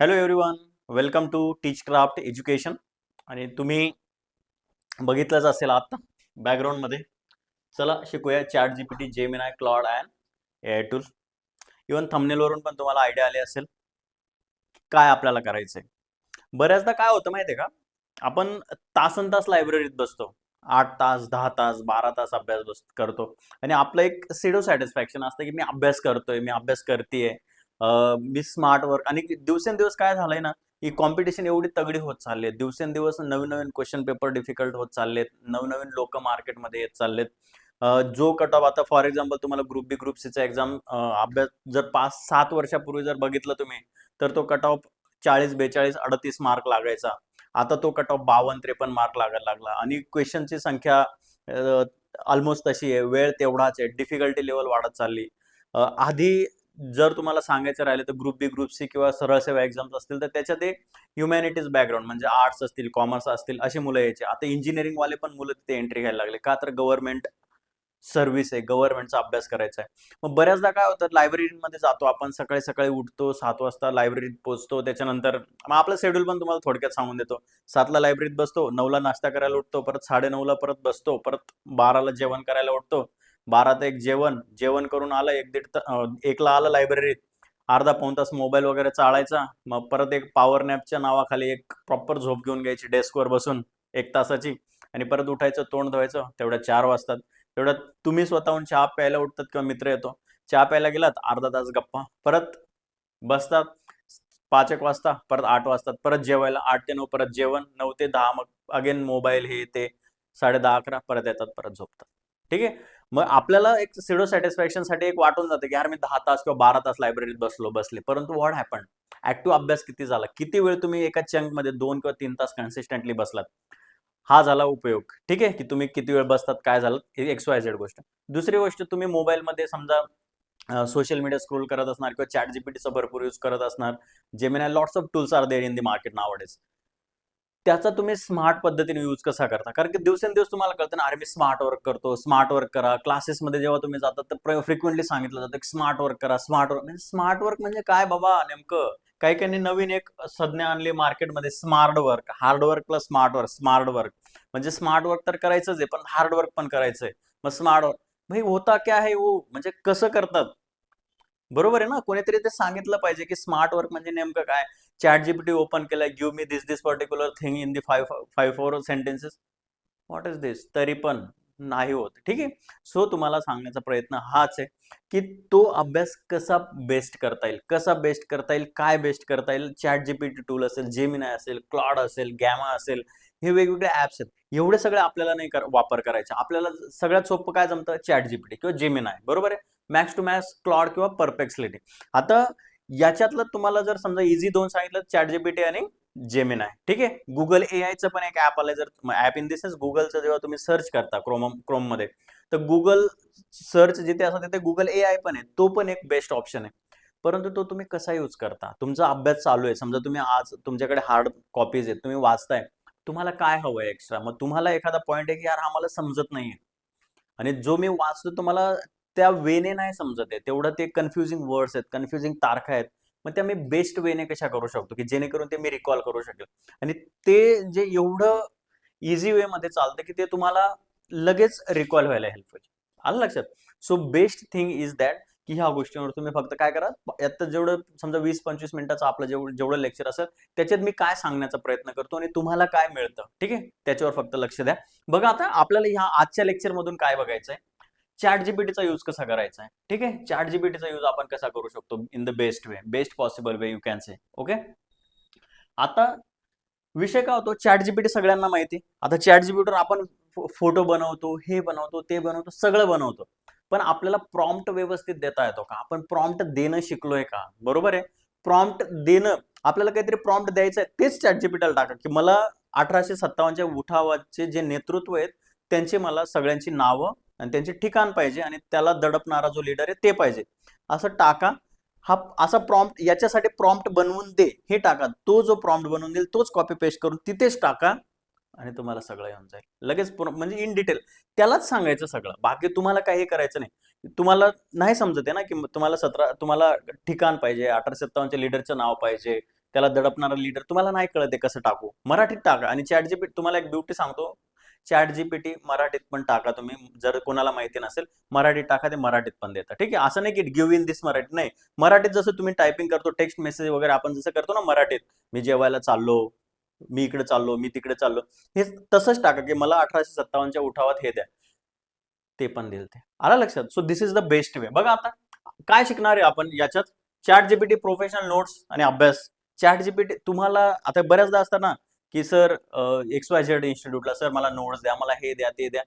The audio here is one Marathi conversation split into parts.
Hello everyone, welcome to teach craft education. आणि तुम्ही बघितलंच असेल आता बॅकग्राऊंडमध्ये. चला शिकूया chat GPT, Gemini, Claude and AI tool. Even थंबनेलवरून पण तुम्हाला आयडिया आली असेल काय आपल्याला करायचंय. बऱ्याचदा काय होतं माहितीये का, आपण तासन तास लायब्ररीत बसतो. 8 तास, 10 तास, 12 तास अभ्यास करतो आणि आपलं एक सिडो सॅटिस्फॅक्शन असतं की मी अभ्यास करतोय, मी अभ्यास करतेय, मी स्मार्ट वर्क. आणि दिवसेंदिवस काय झालंय ना, ही कॉम्पिटिशन एवढी तगडी होत चालली आहे. दिवसेंदिवस नवीन-नवीन क्वेश्चन पेपर डिफिकल्ट होत चाललेत. नवनवीन लोकं मार्केटमध्ये येत चाललेत. जो कट ऑफ आता फॉर एक्झाम्पल तुम्हाला ग्रुप बी, ग्रुप सीचा एक्झाम अभ्यास जर 5-7 वर्षापूर्वी जर बघितलं तुम्ही, तर तो कट ऑफ 40, 42, 38 मार्क लागायचा. आता तो कट ऑफ 52-53 मार्क लागायला लागला आणि क्वेश्चनची संख्या ऑलमोस्ट तशी आहे. वेळ तेवढाच आहे. डिफिकल्टी लेव्हल वाढत चालली. आधी जर तुम्हाला सांगायचं राहिलं तर ग्रुप बी, ग्रुप सी किंवा सरळ सेवा एक्झाम्स असतील तर त्याच्यात ते ह्युमॅनिटीज बॅकग्राऊंड म्हणजे आर्ट्स असतील, कॉमर्स असतील अशी मुलं यायची. आता इंजिनिअरिंग वाले पण मुलं तिथे एंट्री घ्यायला लागले. का तर गव्हर्नमेंट सर्व्हिस आहे, गव्हर्नमेंटचा अभ्यास करायचा आहे. मग बऱ्याचदा काय होतं, लायब्ररीमध्ये जातो आपण, सकाळी-सकाळी उठतो, 7 वाजता लायब्ररीत पोहोचतो. त्याच्यानंतर मग आपलं शेड्यूल पण तुम्हाला थोडक्यात सांगून देतो. 7ला लायब्ररीत बसतो, 9ला नाश्ता करायला उठतो, परत 9:30ला परत बसतो, परत 12ला जेवण करायला उठतो. 12 ते 1 जेवण, जेवण करून आलं 1ला आलं लायब्ररीत, अर्धा पाऊण तास मोबाईल वगैरे चाळायचा. मग परत एक पॉवर नॅपच्या नावाखाली एक प्रॉपर झोप घेऊन घ्यायची डेस्कवर बसून 1 तासाची आणि परत उठायचं, तोंड धुवायचं. तेवढ्यात 4 वाजतात. तेवढ्यात तुम्ही स्वतःहून चहा प्यायला उठतात किंवा मित्र येतो. चहा प्यायला गेलात, अर्धा तास गप्पा. परत बसतात 5-1 वाजता, परत 8 वाजतात. परत जेवायला 8 ते 9 परत जेवण, 9 ते 10 मग अगेन मोबाईल हे ते. 10:30-11 परत येतात, परत झोपतात. ठीक आहे. मग आपल्याला एक सिडो सॅटिस्फॅक्शनसाठी एक वाटून जातं की यार मी 10 तास किंवा 12 तास लायब्ररीत बसले. परंतु व्हॉट हॅपन्ड? ऍक्टिव्ह अभ्यास किती झाला? किती वेळ तुम्ही एका चंकमध्ये 2 किंवा 3 तास कन्सिस्टंटली बसलात? हा झाला उपयोग. ठीक आहे, की तुम्ही किती वेळ बसतात, काय झालं, एक्स वाय झेड गोष्ट. दुसरी गोष्ट, तुम्ही मोबाईलमध्ये समजा सोशल मीडिया स्क्रोल करत असणार किंवा चॅट जीपीटीचा भरपूर यूज करत असणार. Gemini, lots of tools are there in the market nowadays. त्याचा तुम्ही स्मार्ट पद्धतीने यूज कसा करता? कारण की दिवसेंदिवस तुम्हाला कळतं ना, अरे मी स्मार्ट वर्क करतो, स्मार्ट वर्क करा. क्लासेसमध्ये जेव्हा तुम्ही जातात तर फ्रिक्वेंटली सांगितलं जातं की स्मार्ट वर्क करा, स्मार्ट वर्क. म्हणजे स्मार्ट वर्क म्हणजे काय बाबा नेमकं? काही काहींनी नवीन एक संज्ञा आणली मार्केटमध्ये, smart work. Hard work plus smart work, smart work. म्हणजे स्मार्ट वर्क तर करायचंच आहे, पण हार्ड वर्क पण करायचंय. मग स्मार्ट वर्क भाई होता क्या है वो? म्हणजे कसं करतात? बरोबर आहे ना? कोणीतरी ते सांगितलं पाहिजे की स्मार्ट वर्क म्हणजे नेमकं काय? चॅट जीपीटी ओपन केलाय, give me this particular thing in the 5 4 sentences. What is this? तरी पण नाही होत. ठीक आहे. सो तुम्हाला सांगण्याचा प्रयत्न हाच आहे की तो अभ्यास कसा बेस्ट करता येईल, काय बेस्ट करता येईल. चॅट जीपीटी टूल असेल, जेमिनाय असेल, क्लॉड असेल, गॅमा असेल, हे वेगवेगळे ऍप्स आहेत. एवढे सगळे आपल्याला नाही वापर करायचे. आपल्याला सगळ्यात सोपं काय जमतं? चॅट जीपीटी किंवा जेमिनाय. बरोबर आहे. मॅक्स टू मॅक्स क्लॉड किंवा परप्लेक्सिटी. आता याच्यातलं तुम्हाला जर समजा इझी 2 सांगितलं, चॅट जीपीटी आणि जेमिनाय. ठीक आहे. गुगल एआयचं पण एक ऍप आलंय. जर ऍप इन द सेन्स गुगलचं जेव्हा तुम्ही सर्च करता क्रोममध्ये, तर गुगल सर्च जिथे असतं तिथे गुगल एआय पण आहे. तो पण एक बेस्ट ऑप्शन आहे. परंतु तो तुम्ही कसा यूज करता? तुमचा अभ्यास चालू आहे. समजा तुम्ही आज तुमच्याकडे हार्ड कॉपीज आहेत. तुम्ही वाचताय. तुम्हाला काय हवंय एक्स्ट्रा? मग तुम्हाला एखादा पॉइंट आहे की यार आम्हाला समजत नाहीये. आणि जो मी वाचतो तुम्हाला त्या वेने नाही समजत आहे. तेवढं ते कन्फ्युजिंग वर्ड्स आहेत, कन्फ्युजिंग तारखा आहेत. मग त्या मी बेस्ट वेने कशा करू शकतो, की जेणेकरून ते मी रिकॉल करू शकेल. आणि ते जे एवढं ईझी वेमध्ये चालतं, की ते तुम्हाला लगेच रिकॉल व्हायला हेल्प होईल. आलं लक्षात? So best thing is that, की ह्या गोष्टींवर तुम्ही फक्त काय करा, आता जेवढं समजा 20-25 मिनिटाचं आपलं जेवढं लेक्चर असेल, त्याच्यात मी काय सांगण्याचा प्रयत्न करतो आणि तुम्हाला काय मिळतं, ठीक आहे? त्याच्यावर फक्त लक्ष द्या. बघा आता आपल्याला ह्या आजच्या लेक्चरमधून काय बघायचंय? चॅट जीपीटीचा यूज कसा करायचा आहे? ठीक आहे. चॅट जीपीटीचा यूज आपण कसा करू शकतो in the best way, best possible way you can say. Okay. आता विषय काय होतो, चॅट जीपीटी सगळ्यांना माहिती. आता चॅट जीपीटीवर आपण फोटो बनवतो, हे बनवतो, ते बनवतो, सगळं बनवतो. पण आपल्याला प्रॉम्प्ट व्यवस्थित देता येतो का? आपण प्रॉम्प्ट देणं शिकलोय का? बरोबर आहे. प्रॉम्प्ट देणं, आपल्याला काहीतरी प्रॉम्प्ट द्यायचं आहे, तेच चॅट जीपीटीला टाका, की मला 1857च्या उठावाचे जे नेतृत्व आहेत, त्यांची मला सगळ्यांची नावं आणि त्यांचे ठिकाण पाहिजे आणि त्याला दडपणारा जो लीडर आहे ते पाहिजे. असं टाका. हा असा प्रॉम्प्ट, याच्यासाठी प्रॉम्प्ट बनवून दे, हे टाका. तो जो प्रॉम्प्ट बनवून देईल तोच कॉपी पेस्ट करून तिथेच टाका आणि तुम्हाला सगळं येऊन जाईल लगेच. म्हणजे इन डिटेल त्यालाच सांगायचं सगळं. बाकी तुम्हाला काही करायचं नाही. तुम्हाला नाही समजत आहे ना, की तुम्हाला ठिकाण पाहिजे, 1857च्या लीडरचं नाव पाहिजे, त्याला दडपणारा लीडर, तुम्हाला नाही कळत आहे कसं टाकू, मराठीत टाका. आणि चॅट जीपीटी, तुम्हाला एक ब्युटी सांगतो, चॅट जीपीटी मराठीत पण टाका तुम्ही, जर कोणाला माहिती नसेल मराठीत टाका, ते मराठीत पण देतात. ठीक आहे, असं नाही की गिव्ह इन दिस मराठी नाही, मराठीत जसं तुम्ही टायपिंग करतो टेक्स्ट मेसेज वगैरे आपण जसं करतो ना मराठीत, मी जेवायला चाललो, मी इकडे चाललो, मी तिकडे चाललो, हे तसंच टाका की मला 1857च्या उठावात हे द्या, ते पण देईल ते. आला लक्षात? So this is the best way. बघा आता काय शिकणार आहे आपण याच्यात, चॅट जीपीटी प्रोफेशनल नोट्स आणि अभ्यास. चॅट जीपीटी तुम्हाला आता बऱ्याचदा असतं ना की सर XYZ इन्स्टिट्यूटला सर मला नोट्स द्या, मला हे द्या, ते द्या,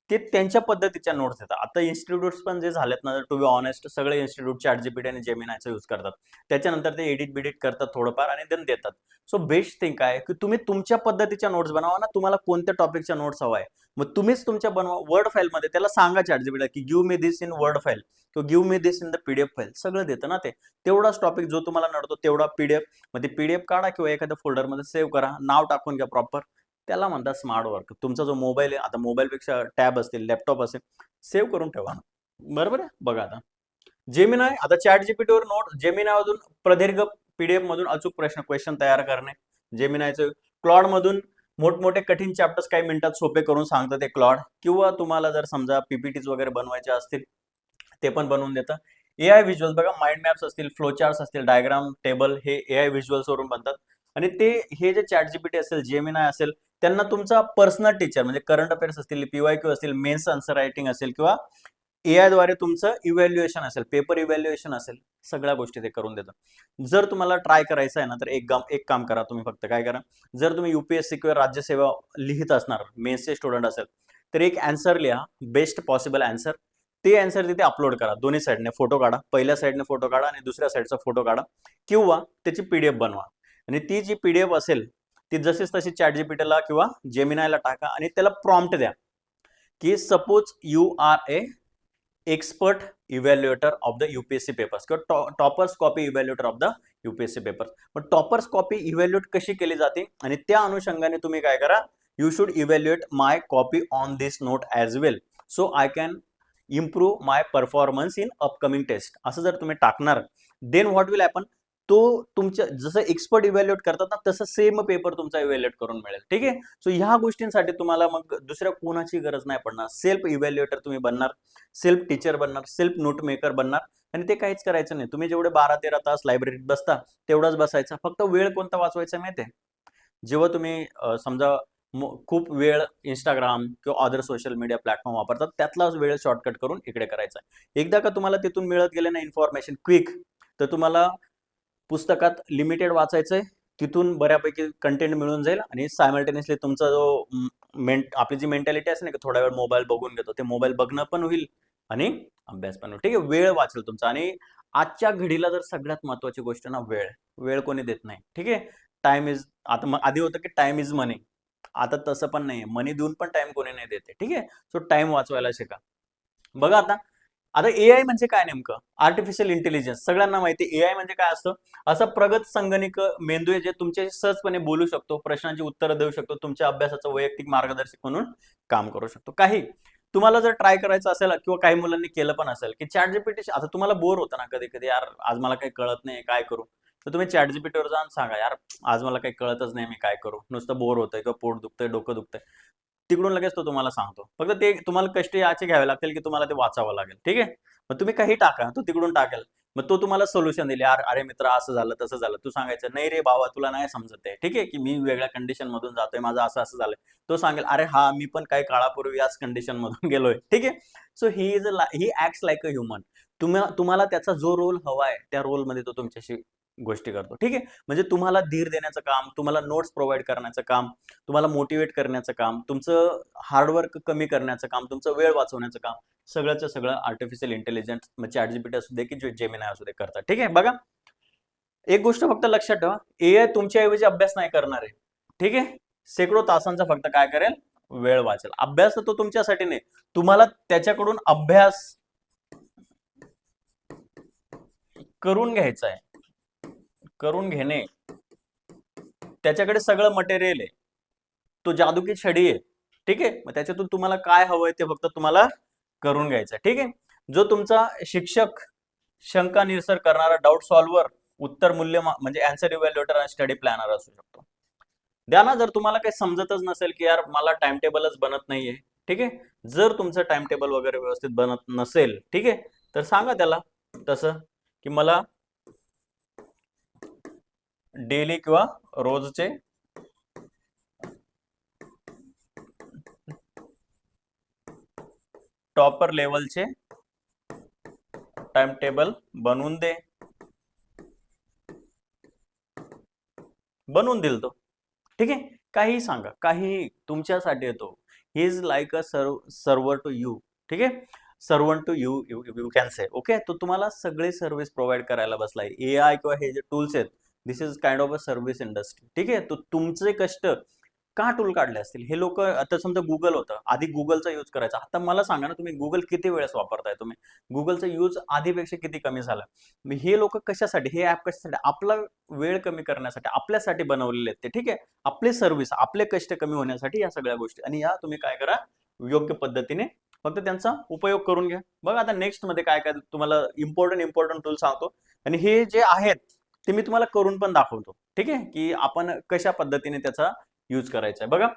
ते त्यांच्या पद्धतीच्या नोट्स देतात. आता इन्स्टिट्यूट्स पण जे झालेत ना, टू बी ऑनेस्ट सगळे इन्स्टिट्यूट चॅट जीपीटी आणि जेमिनायचा यूज करतात. त्याच्यानंतर ते एडिट बिडिट करतात थोडंफार आणि देन देतात. सो बेस्ट थिंग काय की तुम्ही तुमच्या पद्धतीच्या नोट्स बनवा ना, तुम्हाला कोणत्या टॉपिकच्या नोट्स हवा आहे, मग तुम्हीच तुमच्या बनवा वर्ड फाईलमध्ये. त्याला सांगा चॅट जीपीटीला की give me this in word file किंवा give me this in the PDF file, सगळं देतं ना ते. तेवढाच टॉपिक जो तुम्हाला नडतो तेवढा PDF मध्ये PDF काढा किंवा एखाद्या फोल्डरमध्ये सेव्ह करा, नाव टाकून घ्या प्रॉपर. त्याला म्हणतात स्मार्ट वर्क. तुमचा जो मोबाईल आहे, आता मोबाईलपेक्षा टॅब असतील, लॅपटॉप असेल, सेव्ह करून ठेवा. बरोबर आहे. बघा आता जेमिनाय, आता चॅट जीपीटीवर नोट, जेमिनायमधून प्रदीर्घ PDF मधून अचूक क्वेश्चन तयार करणे, जेमिनायचं. क्लॉड मधून मोठमोठे कठीण चॅप्टर्स काही मिनिटात सोपे करून सांगतं ते क्लॉड. किंवा तुम्हाला जर समजा PPTs वगैरे बनवायचे असतील ते पण बनवून देतं. AI व्हिज्युअल्स, बघा माइंड मॅप्स असतील, फ्लो चार्ट्स असतील, डायग्राम, टेबल, हे AI व्हिज्युअल्स वरून बनतात. आणि ते हे जे चॅट जीपीटी असेल, जेमिनाय असेल, त्यांना तुमचा पर्सनल टीचर म्हणजे करंट अफेअर्स असतील, PYQ असतील, मेन्स आन्सर रायटिंग असेल किंवा AI द्वारे तुमचं इव्हॅल्युएशन असेल, पेपर इव्हॅल्युएशन असेल, सगळ्या गोष्टी ते करून देतात. जर तुम्हाला ट्राय करायचं आहे ना, तर एक काम करा तुम्ही, फक्त काय करा, जर तुम्ही UPSC किंवा राज्यसेवा लिहित असणार, मेन्सचे स्टुडंट असेल, तर एक आन्सर लिहा, बेस्ट पॉसिबल आन्सर. ते आन्सर तिथे अपलोड करा, दोन्ही साईडने फोटो काढा, पहिल्या साईडने फोटो काढा आणि दुसऱ्या साईडचा फोटो काढा, किंवा त्याची PDF बनवा. आणि ती जी PDF असेल ती जशीच तशी चॅट जीपीटीला किंवा जेमिनायला टाका आणि त्याला प्रॉम्प्ट द्या की suppose you are a expert evaluator of the UPSC papers किंवा toppers copy evaluator of the UPSC papers. मग टॉपर्स कॉपी इव्हॅल्युएट कशी केली जाते आणि त्या अनुषंगाने तुम्ही काय करा, you should evaluate my copy on this note as well, so I can improve my performance in upcoming test. असं जर तुम्ही टाकणार, देन व्हॉट विल हॅपन, तो तुमच्या जसं एक्सपर्ट इव्हॅल्युएट करतात ना, तसं सेम पेपर तुमचा इव्हॅल्युएट करून मिळेल. ठीक आहे. सो ह्या गोष्टींसाठी तुम्हाला मग दुसऱ्या कोणाची गरज नाही पडणार. सेल्फ इव्हॅल्युएटर तुम्ही बनणार, सेल्फ टीचर बनणार, सेल्फ नोट मेकर बनणार. आणि ते काहीच करायचं नाही. तुम्ही जेवढे 12-13 तास लायब्ररीत बसता तेवढाच बसायचा. फक्त वेळ कोणता वाचवायचा माहिती आहे, जेव्हा तुम्ही समजा खूप वेळ इंस्टाग्राम किंवा अदर सोशल मीडिया प्लॅटफॉर्म वापरतात, त्यातलाच वेळ शॉर्टकट करून इकडे करायचा. एकदा का तुम्हाला तिथून मिळत गेले ना इन्फॉर्मेशन क्विक, तर तुम्हाला पुस्तकात लिमिटेड वाचायचंय, तिथून बऱ्यापैकी कंटेंट मिळून जाईल आणि सायमल्टेनियसली तुमचा जो आपली जी मेंटॅलिटी असते ना की थोडा वेळ मोबाईल बघून घेतो, ते मोबाईल बघणं पण होईल आणि अभ्यास पण होईल. ठीक आहे, वेळ वाचेल तुमचा. आणि आजच्या घडीला जर सगळ्यात महत्वाची गोष्ट ना, वेळ. वेळ कोणी देत नाही. ठीक आहे, टाइम इज, आता आधी होतं की टाइम इज मनी, आता तसं पण नाही, मनी देऊन पण टाइम कोणी नाही देते. ठीक आहे, सो टाइम वाचवायला शिका. बघा आता आता AI म्हणजे काय नेमकं, आर्टिफिशियल इंटेलिजन्स. सगळ्यांना माहिती AI म्हणजे काय असतं, असा प्रगत संगणक मेंदू आहे जे तुमच्याशी सहजपणे बोलू शकतो, प्रश्नांची उत्तरं देऊ शकतो, तुमच्या अभ्यासाचं वैयक्तिक मार्गदर्शक म्हणून काम करू शकतो. काही तुम्हाला जर ट्राय करायचं असेल किंवा काही मुलांनी केलं पण असेल की चॅट जीपीटी, आता तुम्हाला बोर होतं ना कधी कधी, यार आज मला काही कळत नाही काय करू, तर तुम्ही चॅट जीपीटीवर जाऊन सांगा, यार आज मला काही कळतच नाही, मी काय करू, नुसतं बोर होतंय किंवा पोट दुखतंय, डोकं दुखतंय, तिकडून लगेच तो तुम्हाला सांगतो. फक्त ते तुम्हाला कष्ट याचे घ्यावे लागतील की तुम्हाला ते वाचावं लागेल. ठीक आहे, मग तुम्ही काही टाका, तो तिकडून टाकेल. मग तो तुम्हाला सोल्युशन देईल, यार अरे मित्र असं झालं तसं झालं. तू सांगायचं, नाही रे बाबा तुला नाही समजत आहे, ठीक आहे, की मी वेगळ्या कंडिशन मधून जातोय, माझं असं असं झालंय. तो सांगेल, अरे हा मी पण काही काळापूर्वी याच कंडिशन मधून गेलोय. ठीक आहे, so he acts like a human. तुम्हाला त्याचा जो रोल हवाय त्या रोलमध्ये तो तुमच्याशी गोष्टी करतो. ठीक आहे, म्हणजे तुम्हाला धीर देण्याचं काम, तुम्हाला नोट्स प्रोव्हाइड करण्याचं काम, तुम्हाला मोटिवेट करण्याचं काम, तुमचं हार्डवर्क कमी करण्याचं काम, तुमचं वेळ वाचवण्याचं काम, सगळंच सगळं आर्टिफिशियल इंटेलिजन्स, मग चॅट जीपीटी असू दे की जेमिनाय असू दे, करतात. ठीक आहे, बघा एक गोष्ट फक्त लक्षात ठेवा, AI तुमच्याऐवजी अभ्यास नाही करणार आहे. ठीक आहे, शेकडो तासांचा फक्त काय करेल, वेळ वाचेल. अभ्यास तो तुमच्यासाठी नाही, तुम्हाला त्याच्याकडून अभ्यास करून घ्यायचा आहे. करून घेणे, त्याच्याकडे सगळं मटेरियल आहे, तो जादू की छडी आहे. ठीक आहे, मग त्याच्यातून तुम्हाला काय हवंय ते फक्त तुम्हाला करून घ्यायचं. ठीक आहे, जो तुमचा शिक्षक, शंका निरसर करणारा, डाऊट सॉल्व्हर, उत्तर मूल्य म्हणजे अँसर इव्हॅल्युएटर आणि स्टडी प्लॅनर असू शकतो. द्या ना, जर तुम्हाला काही समजतच नसेल की यार मला टाइम टेबलच बनत नाहीये, ठीक आहे, जर तुमचं टाइम टेबल वगैरे व्यवस्थित बनत नसेल, ठीक आहे, तर सांगा त्याला तसं की मला डेली किंवा रोजचे टॉपर लेवलचे टाइम टेबल बनवून दे. बनवून दिल तो, ठीक आहे, काही सांगा, काही तुमच्यासाठी येतो. He is like a server to you, ठीक आहे, servant to you you can say. Okay, तो तुम्हाला सगळे सर्व्हिस प्रोव्हाइड करायला बसलाय. एआय किंवा हे जे टूल्स आहेत, this is kind of a service industry, ठीक आहे. तो तुमचे कष्ट का टूल काढले असतील हे लोक, आता समजा गुगल होतं, आधी गुगलचा यूज करायचा. आता मला सांगा ना, तुम्ही गुगल किती वेळेस वापरताय, तुम्ही गुगलचा यूज आधीपेक्षा किती कमी झाला. हे लोक कशासाठी, हे ऍप कशासाठी, आपला वेळ कमी करण्यासाठी, आपल्यासाठी बनवलेले आहेत ते, ठीक आहे. आपले सर्व्हिस, आपले कष्ट कमी होण्यासाठी या सगळ्या गोष्टी. आणि या तुम्ही काय करा, योग्य पद्धतीने फक्त त्यांचा उपयोग करून घ्या. बघा आता नेक्स्ट मध्ये काय काय तुम्हाला इम्पॉर्टंट टूल सांगतो, आणि हे जे आहेत ते मी तुम्हाला करून पण दाखवतो, ठीक आहे, की आपण कशा पद्धतीने त्याचा यूज करायचा आहे. बघा,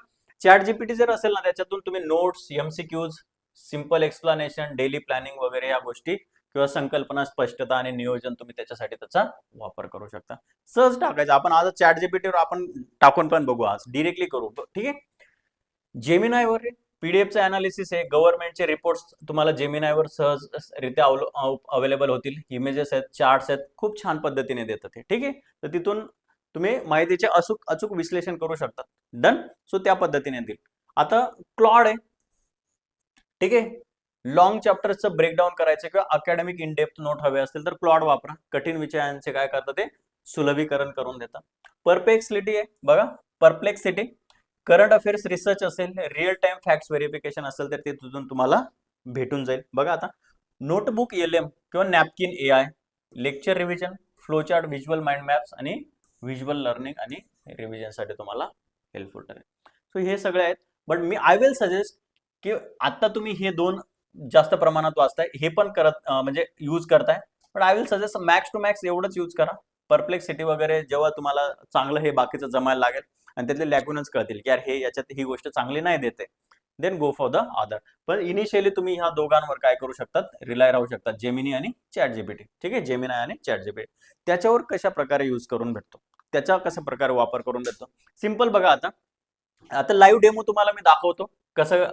चॅट जीपीटी जर असेल ना, त्याच्यातून तुम्ही notes, MCQs, simple explanation, daily planning वगैरे या गोष्टी किंवा संकल्पना, स्पष्टता आणि नियोजन तुम्ही त्याच्यासाठी त्याचा वापर करू शकता. सहज टाकायचं. आपण आज चॅट जीपीटीवर आपण टाकून पण बघू, आज डिरेक्टली करू, ठीक आहे. जेमिनायवर पीडीएफचं अनालिसिस आहे, गव्हर्नमेंटचे रिपोर्ट्स तुम्हाला जेमिनायवर सहजरित्या अवेलेबल होतील. इमेजेस आहेत, चार्ट्स आहेत, खूप छान पद्धतीने देतात ते, ठीक आहे. तर तिथून तुम्ही माहितीचे अचूक अचूक विश्लेषण करू शकता. डन. सो त्या पद्धतीने देईल. आता क्लॉड आहे, ठीक आहे. लॉंग चॅप्टर्सचं ब्रेकडाऊन करायचं किंवा अकॅडमिक इन डेप्थ नोट हवे असतील तर क्लॉड वापरा. कठीण विषयांचे काय करतं ते सुलभीकरण करून देतात. परप्लेक्सिटी आहे बघा, परप्लेक्सिटी करंट अफेअर्स रिसर्च असेल, रिअल टाइम फॅक्ट्स व्हेरिफिकेशन असेल तर ते तिथून तुम्हाला भेटून जाईल. बघा आता नोटबुक एलएम किंवा napkin AI, lecture revision, flowchart, visual mind maps आणि व्हिज्युअल लर्निंग आणि रिव्हिजनसाठी तुम्हाला हेल्पफुल ठरेल. सो हे सगळे आहेत. But me I will suggest की आता तुम्ही हे दोन जास्त प्रमाणात वाचताय, हे पण करत म्हणजे यूज करताय, पण I will suggest max to max एवढंच यूज करा. परप्लेक्सिटी वगैरे जेव्हा तुम्हाला चांगलं हे बाकीचं जमायला लागेल आणि त्यातले लॅक्युनच कळतील की यार हे याच्यात ही गोष्ट चांगली नाही देते, then go for the other. पण इनिशियली तुम्ही ह्या दोघांवर काय करू शकतात, रिलाय राहू शकतात, जेमिनी आणि चॅट जीपीटी, ठीक आहे. जेमिनी आणि चॅट जीपीटी त्याच्यावर कशा प्रकारे यूज करून भेटतो, त्याचा कशा प्रकारे वापर करून भेटतो, सिंपल बघा. आता आता लाईव्ह डेमो तुम्हाला मी दाखवतो कसं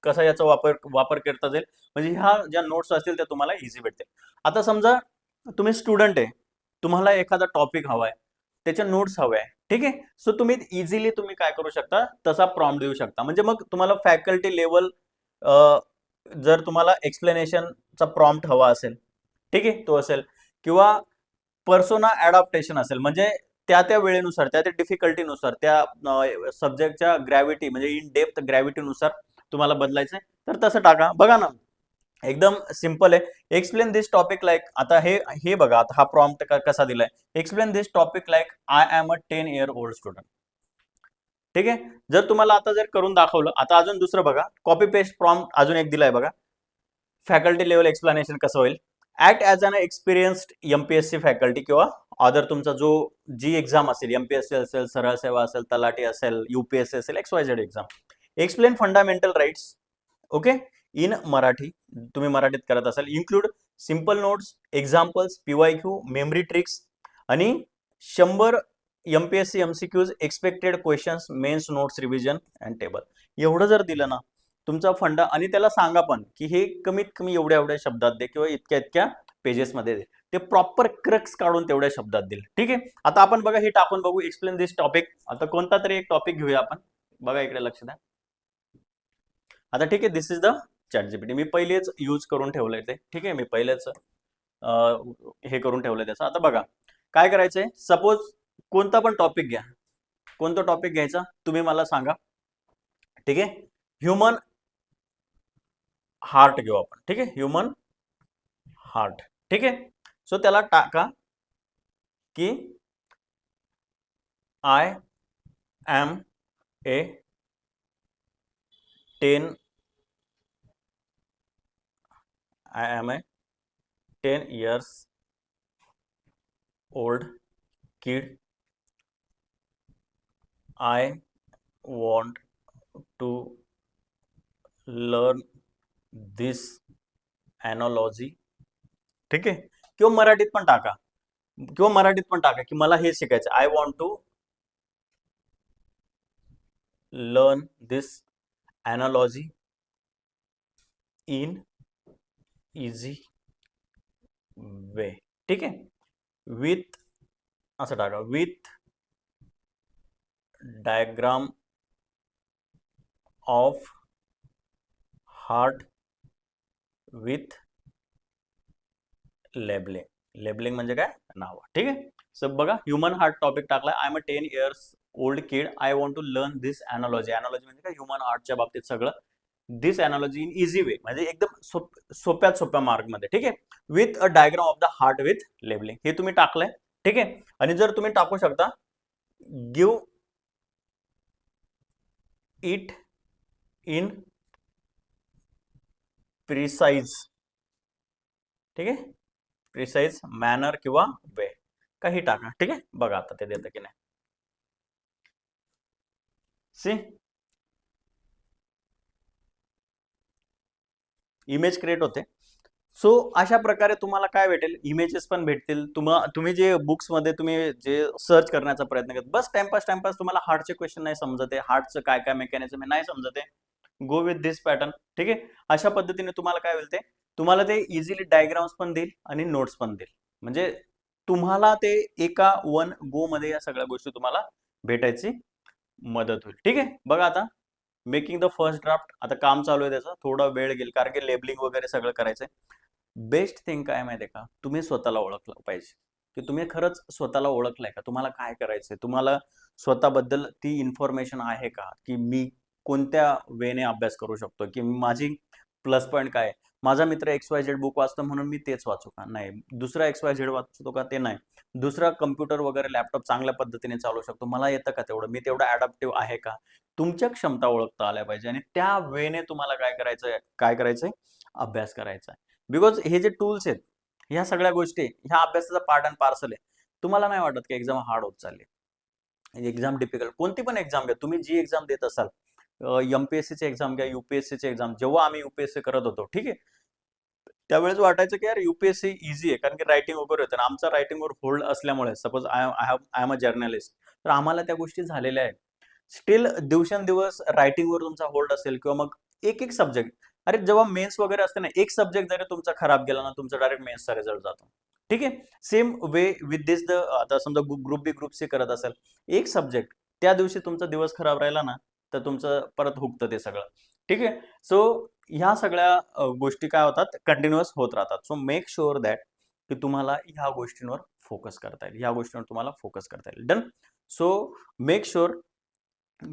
कसा याचा वापर वापर करता येईल, म्हणजे ह्या ज्या नोट्स असतील त्या तुम्हाला इझी भेटतील. आता समजा तुम्ही स्टुडंट आहे, तुम्हाला एखादा टॉपिक हवाय, त्याच्या नोट्स हवे आहे, ठीक आहे. सो तुम्ही इझिली तुम्ही काय करू शकता, तसा प्रॉम्प्ट देऊ शकता. म्हणजे मग तुम्हाला फॅकल्टी लेवल जर तुम्हाला एक्सप्लेनेशनचा प्रॉम्प्ट हवा असेल, ठीक आहे, तो असेल, किंवा पर्सोना ॲडॉप्टेशन असेल, म्हणजे त्या त्या वेळेनुसार, त्या त्या डिफिकल्टीनुसार, त्या सब्जेक्टच्या ग्रॅव्हिटी म्हणजे इन डेप्थ ग्रॅव्हिटीनुसार तुम्हाला बदलायचंय, तर तसं टाका. बघा ना, एकदम सिंपल आहे. एक्सप्लेन दिस टॉपिक लाईक, आता हे हे बघा, आता हा प्रॉम्प्ट कसा दिलाय, explain this topic like I am a 10 year old student, ठीक आहे. जर तुम्हाला आता जर करून दाखवलं, आता अजून दुसरं बघा, कॉपी पेस्ट प्रॉम्प्ट अजून एक दिलाय बघा, फॅकल्टी लेवल एक्सप्लेनेशन कसं होईल. Act as an experienced MPSC faculty किंवा अदर तुमचा जो जी एक्झाम असेल, एमपीएससी असेल, सरळ सेवा असेल, तलाठी असेल, यूपीएससी असेल, XYZ exam. Explain fundamental rights, okay, in Marathi, तुम्ही मराठीत करत असाल. Include simple notes, examples, PYQ, memory tricks आणि 100 MPSC MCQs, expected questions, mains notes, revision and table. एवढं जर दिलं ना तुमचा फंडा, आणि त्याला सांगा पण की हे कमीत कमी एवढ्या एवढ्या शब्दात दे किंवा इतक्या इतक्या पेजेसमध्ये दे, ते प्रॉपर क्रक्स काढून तेवढ्या शब्दात देईल, ठीक आहे. आता आपण बघा हे टाकून बघू, एक्सप्लेन दिस टॉपिक. आता कोणता तरी एक टॉपिक घेऊया आपण, बघा इकडे लक्ष द्या. आता ठीक आहे, दिस इज द चॅट जीपीटी. मी पहिलेच यूज करून ठेवलंय ते, ठीक आहे, मी पहिलेच हे करून ठेवलंय त्याचं. आता बघा काय करायचंय, सपोज कोणता पण टॉपिक घ्या, कोणता टॉपिक घ्यायचा तुम्ही मला सांगा, ठीक आहे. ह्युमन हार्ट घेऊ आपण, ठीक आहे, ह्युमन हार्ट, ठीक आहे. सो त्याला टाका की I am a 10 I am a 10 years old kid, I want to learn this analogy. ठीक आहे, किंवा मराठीत पण टाका, की मला हे शिकायचं, I want to learn this analogy in easy way. ठीक आहे, विथ असं टाका, with diagram of heart with labelling. Labelling म्हणजे काय, नाव. ठीक आहे, सो बघा, ह्युमन हार्ट टॉपिक टाकलाय. I am a 10 years old kid, I want to learn this analogy. Analogy म्हणजे काय, ह्युमन हार्टच्या बाबतीत सगळं. This analogy in easy way म्हणजे एकदम सोप्यात सोप्या मार्ग मध्ये. ठीक आहे, with a diagram of the heart with labelling, हे तुम्ही टाकलंय. ठीक आहे, आणि जर तुम्ही टाकू शकता, गिव्ह इट इन प्रिसाइज. ठीक आहे, प्रिसाइज मॅनर किंवा वे, काही टाका. ठीक आहे, बघा आता ते देतं की नाही. सी, इमेज क्रिएट होते. सो अशा प्रकारे तुम्हाला काय भेटेल, इमेजेस पण भेटतील. तुम्ही जे बुक्स मध्ये तुम्ही जे सर्च करण्याचा प्रयत्न करत, बस टाइमपास तुम्हाला हार्टचे क्वेश्चन नाही समजत आहे, हार्टचं काय काय मेकॅनिझम आहे नाही समजत आहे, गो विथ दिस पॅटर्न. ठीक आहे, अशा पद्धतीने तुम्हाला काय होईल, तुम्हाला ते इझिली डायग्राम्स पण देईल आणि नोट्स पण देईल. म्हणजे तुम्हाला ते एका वन गो मध्ये या सगळ्या गोष्टी तुम्हाला भेटायची मदत होईल. ठीक आहे, बघा आता मेकिंग द फर्स्ट ड्राफ्ट. आता काम चालू आहे त्याचं, थोडा वेळ घेईल कारण की लेबलिंग वगैरे सगळं करायचंय. बेस्ट थिंग काय माहितीये का, तुम्ही स्वतःला ओळखलं पाहिजे, की तुम्ही खरंच स्वतःला ओळखलंय का, तुम्हाला काय करायचंय, तुम्हाला स्वतःबद्दल ती इन्फॉर्मेशन आहे का, की मी कोणत्या वेने अभ्यास करू शकतो, की माझी प्लस पॉईंट काय. माझा मित्र XYZ बुक वाचतो म्हणून मी तेच वाचू का, नाही. दुसरा XYZ वाचतो का, ते नाही. दुसरा कम्प्युटर वगैरे लॅपटॉप चांगल्या पद्धतीने चालू शकतो, मला येतं का तेवढं, मी तेवढं अडॅप्टिव्ह आहे का. तुमच्या क्षमता ओळखता आल्या पाहिजे आणि त्या वेने तुम्हाला काय करायचंय, अभ्यास करायचा आहे. बिकॉज हे जे टूल्स आहेत, ह्या सगळ्या गोष्टी ह्या अभ्यासाचा पार्ट अँड पार्सल आहे. तुम्हाला नाही वाटत की एक्झाम हार्ड होत चालली, एक्झाम डिफिकल्ट, कोणती पण एक्झाम घ्या तुम्ही, जी एक्झाम देत असाल, MPSCची एक्झाम घ्या, UPSCची एक्झाम. जेव्हा आम्ही UPSC करत होतो, ठीक आहे, त्यावेळेस वाटायचं की यार UPSC इझी आहे, कारण की रायटिंग वगैरे होतं. आमचा रायटिंगवर होल्ड असल्यामुळे, suppose I am a journalist, तर आम्हाला त्या गोष्टी झालेल्या आहेत. स्टील दिवसेंदिवस रायटिंगवर तुमचा होल्ड असेल, किंवा मग एक एक सब्जेक्ट. अरे जेव्हा मेन्स वगैरे असते ना, एक सब्जेक्ट जरी तुमचा खराब गेला ना, तुमचा डायरेक्ट मेन्सचा रिझल्ट जातो. ठीक आहे, सेम वे विथ दिस आता समजा ग्रुप बी ग्रुप सी करत असेल, एक सब्जेक्ट त्या दिवशी तुमचा दिवस खराब राहिला ना, तर तुमचं परत हुकतं ते सगळं. ठीक आहे, सो ह्या सगळ्या गोष्टी काय होतात, कंटिन्युअस होत राहतात. सो मेक शुअर दॅट की तुम्हाला ह्या गोष्टींवर फोकस करता येईल, ह्या गोष्टींवर तुम्हाला फोकस करता येईल. डन. सो मेक शुअर